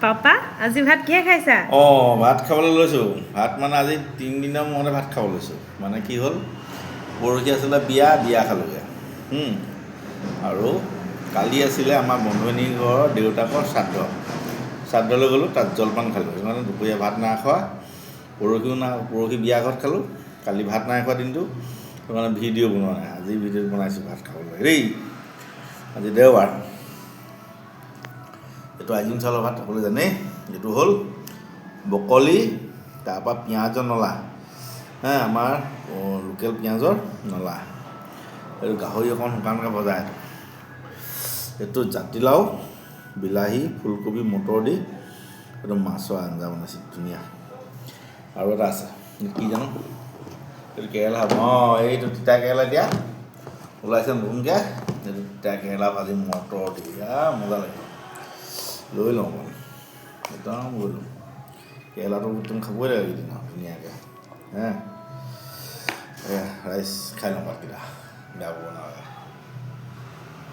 Papa আজি ভাত কিহে খাইছা? ভাত খাবলৈ লৈছোঁ। ভাত মানে আজি 3 দিনৰ মূৰতে ভাত খাব লৈছোঁ। মানে কি হ'ল, পৰহি আছিলে বিয়া খালোঁগৈ। আৰু কালি আছিলে আমাৰ বন্ধু এজনীৰ ঘৰৰ দেউতাকৰ শ্ৰাদ্ধলৈ গ'লোঁ, তাত জলপান খালোঁ। সেইকাৰণে দুপৰীয়া ভাত নাই খোৱা। পৰহি বিয়া ঘৰত খালোঁ, কালি ভাত নাই খোৱা দিনটো। সেইকাৰণে ভিডিঅ' বনোৱা নাই। আজি ভিডিঅ' বনাইছোঁ ভাত খাবলৈ দেই। আজি দেওবাৰ। এইটো আইজোং চাউলৰ ভাত সকলোৱে জানেই। এইটো হ'ল বকলি, তাৰপৰা পিঁয়াজৰ নলা, আমাৰ লোকেল পিঁয়াজৰ নলা। এইটো গাহৰি অকণ শুকানকৈ ভজা। এইটো জাতিলাও, বিলাহী, ফুলকবি, মটৰ দি এইটো মাছৰ আঞ্জা বনাইছে ধুনীয়া। আৰু এটা আছে, কি জানো, এইটো কেৰেলা। এইটো তিতা কেৰেলা দিয়া ওলাইছে নতুনকৈ। এইটো তিতা কেৰেলা ভাজি মটৰ দি মজা লাগে। লৈ লওঁ অকণ, একদম লৈ লওঁ। কেৰেলাটো একদম খাবই লাগে এইকেইদিন ধুনীয়াকৈ। ৰাইজ খাই লওঁ ভাতকেইটা, বেয়া পাব নালাগে।